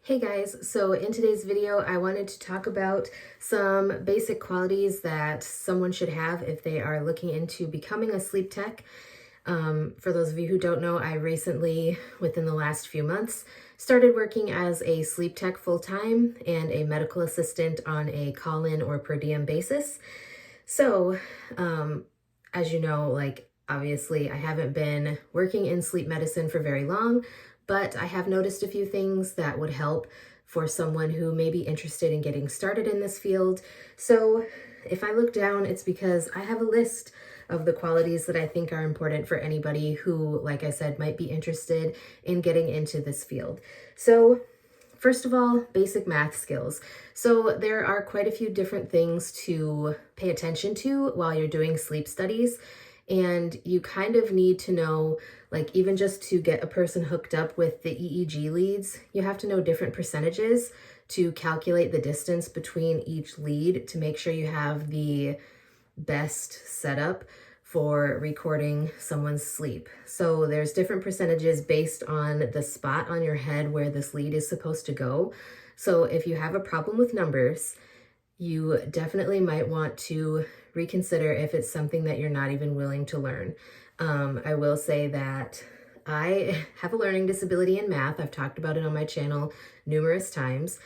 Hey guys, so in today's video, I wanted to talk about some basic qualities that someone should have if they are looking into becoming a sleep tech. For those of you who don't know, I recently, within the last few months, started working as a sleep tech full-time and a medical assistant on a call-in or per diem basis. So, as you know, obviously I haven't been working in sleep medicine for very long, but I have noticed a few things that would help for someone who may be interested in getting started in this field. So if I look down, it's because I have a list of the qualities that I think are important for anybody who, like I said, might be interested in getting into this field. So first of all, basic math skills. So there are quite a few different things to pay attention to while you're doing sleep studies. And you kind of need to know, even just to get a person hooked up with the EEG leads, you have to know different percentages to calculate the distance between each lead to make sure you have the best setup for recording someone's sleep. So there's different percentages based on the spot on your head where this lead is supposed to go. So if you have a problem with numbers, you definitely might want to reconsider if it's something that you're not even willing to learn. I will say that I have a learning disability in math. I've talked about it on my channel numerous times,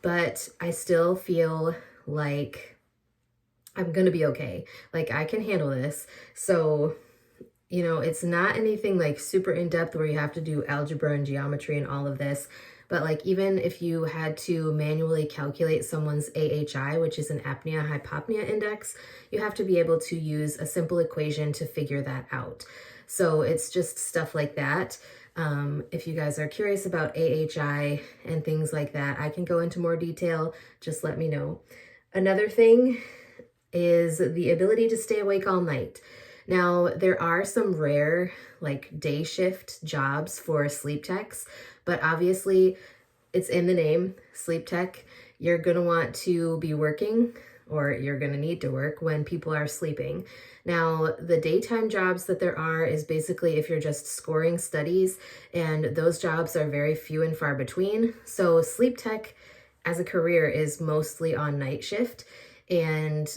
but I still feel like I'm gonna be okay. I can handle this. So, it's not anything super in depth where you have to do algebra and geometry and all of this. But even if you had to manually calculate someone's AHI, which is an apnea-hypopnea index, you have to be able to use a simple equation to figure that out. So it's just stuff like that. If you guys are curious about AHI and things like that, I can go into more detail. Just let me know. Another thing is the ability to stay awake all night. Now, there are some rare day shift jobs for sleep techs, but obviously it's in the name, sleep tech. You're gonna want to be working, or you're gonna need to work when people are sleeping. Now, the daytime jobs that there are is basically if you're just scoring studies, and those jobs are very few and far between. So sleep tech as a career is mostly on night shift. And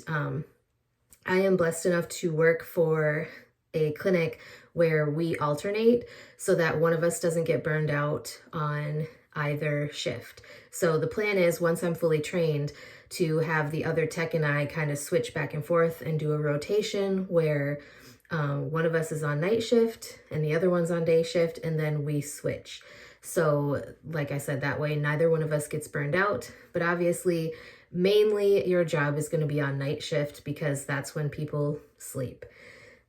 I am blessed enough to work for a clinic where we alternate so that one of us doesn't get burned out on either shift. So the plan is, once I'm fully trained, to have the other tech and I kind of switch back and forth and do a rotation where one of us is on night shift and the other one's on day shift, and then we switch. So like I said, that way neither one of us gets burned out. But obviously, mainly your job is going to be on night shift because that's when people sleep.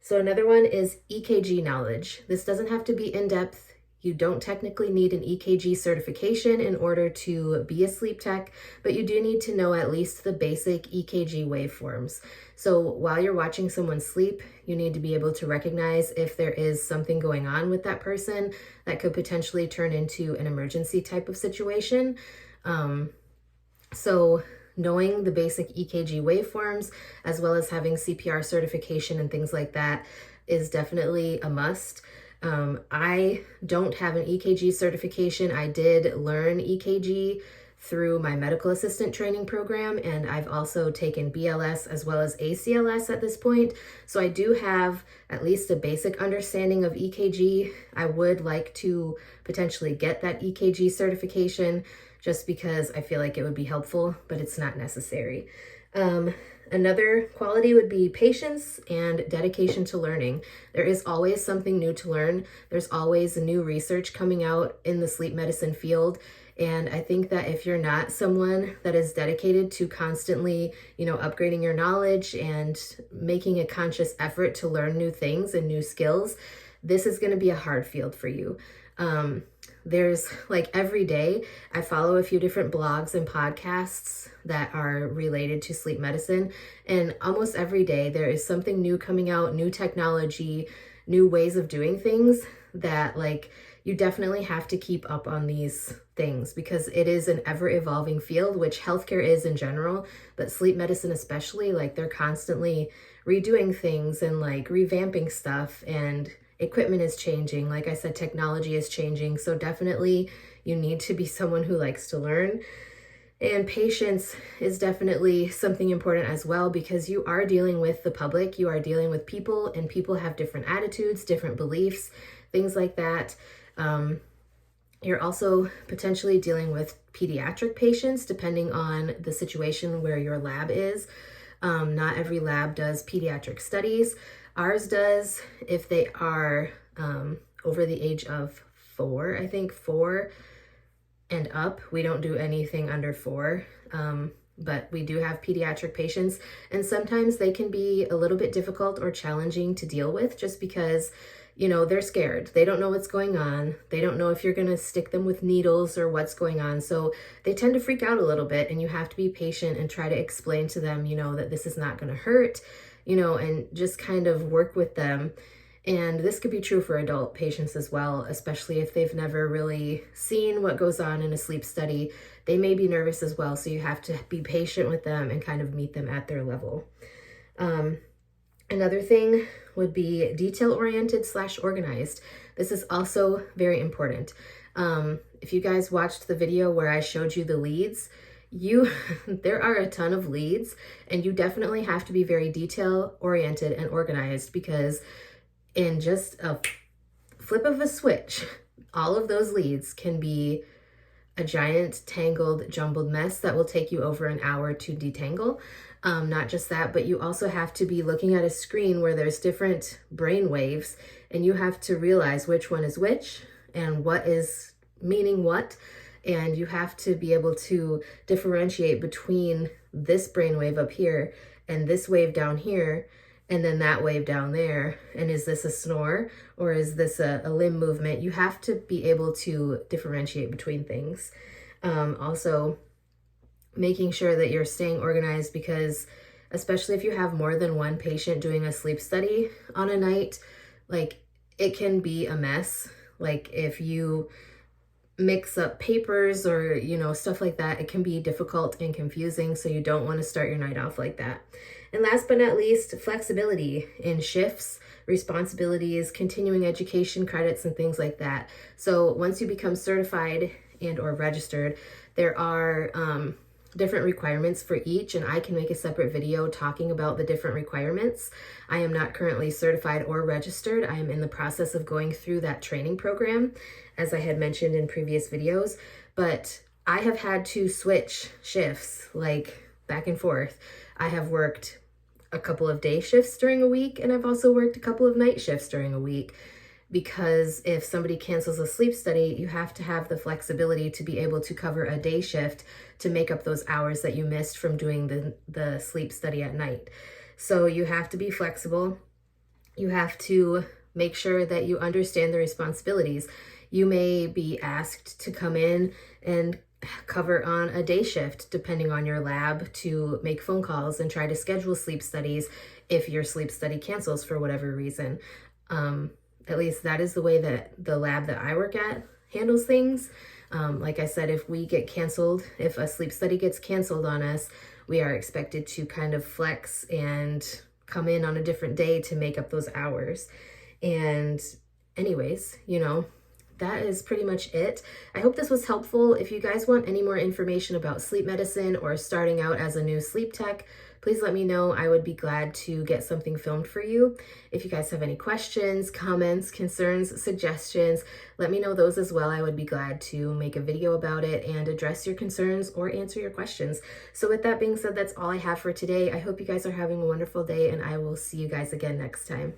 So another one is EKG knowledge. This doesn't have to be in depth. You don't technically need an EKG certification in order to be a sleep tech, but you do need to know at least the basic EKG waveforms. So while you're watching someone sleep, you need to be able to recognize if there is something going on with that person that could potentially turn into an emergency type of situation. So knowing the basic EKG waveforms, as well as having CPR certification and things like that, is definitely a must. I don't have an EKG certification. I did learn EKG through my medical assistant training program, and I've also taken BLS as well as ACLS at this point. So I do have at least a basic understanding of EKG. I would like to potentially get that EKG certification just because I feel like it would be helpful, but it's not necessary. Another quality would be patience and dedication to learning. There is always something new to learn. There's always new research coming out in the sleep medicine field. And I think that if you're not someone that is dedicated to constantly, upgrading your knowledge and making a conscious effort to learn new things and new skills, this is going to be a hard field for you. There's every day I follow a few different blogs and podcasts that are related to sleep medicine, and almost every day there is something new coming out, new technology, new ways of doing things that you definitely have to keep up on these things because it is an ever evolving field, which healthcare is in general, but sleep medicine especially, they're constantly redoing things and revamping stuff, and equipment is changing. Like I said, technology is changing. So definitely you need to be someone who likes to learn. And patience is definitely something important as well, because you are dealing with the public, you are dealing with people, and people have different attitudes, different beliefs, things like that. You're also potentially dealing with pediatric patients, depending on the situation where your lab is. Not every lab does pediatric studies. Ours does if they are over the age of 4, I think 4 and up. We don't do anything under 4, but we do have pediatric patients, and sometimes they can be a little bit difficult or challenging to deal with just because, you know, they're scared. They don't know what's going on. They don't know if you're going to stick them with needles or what's going on. So they tend to freak out a little bit, and you have to be patient and try to explain to them, you know, that this is not going to hurt, you know, and just kind of work with them. And this could be true for adult patients as well, especially if they've never really seen what goes on in a sleep study. They may be nervous as well, so you have to be patient with them and kind of meet them at their level. Another thing would be detail-oriented / organized. This is also very important. If you guys watched the video where I showed you the leads, there are a ton of leads, and you definitely have to be very detail-oriented and organized, because in just a flip of a switch, all of those leads can be a giant tangled, jumbled mess that will take you over an hour to detangle. Not just that, but you also have to be looking at a screen where there's different brain waves, and you have to realize which one is which and what is meaning what. And you have to be able to differentiate between this brainwave up here and this wave down here, and then that wave down there. And is this a snore or is this a limb movement? You have to be able to differentiate between things. Also, making sure that you're staying organized, because especially if you have more than one patient doing a sleep study on a night, like, it can be a mess. Like, if you mix up papers or, you know, stuff like that, it can be difficult and confusing, so you don't want to start your night off like that. And last but not least, flexibility in shifts, responsibilities, continuing education credits, and things like that. So once you become certified and or registered, there are different requirements for each, and I can make a separate video talking about the different requirements. I am not currently certified or registered. I am in the process of going through that training program, as I had mentioned in previous videos, but I have had to switch shifts, like, back and forth. I have worked a couple of day shifts during a week, and I've also worked a couple of night shifts during a week, because if somebody cancels a sleep study, you have to have the flexibility to be able to cover a day shift to make up those hours that you missed from doing the sleep study at night. So you have to be flexible. You have to make sure that you understand the responsibilities. You may be asked to come in and cover on a day shift, depending on your lab, to make phone calls and try to schedule sleep studies if your sleep study cancels for whatever reason. At least that is the way that the lab that I work at handles things. Like I said, if we get canceled, if a sleep study gets canceled on us, we are expected to kind of flex and come in on a different day to make up those hours. And anyways, you know, that is pretty much it. I hope this was helpful. If you guys want any more information about sleep medicine or starting out as a new sleep tech, please let me know. I would be glad to get something filmed for you. If you guys have any questions, comments, concerns, suggestions, let me know those as well. I would be glad to make a video about it and address your concerns or answer your questions. So with that being said, that's all I have for today. I hope you guys are having a wonderful day, and I will see you guys again next time.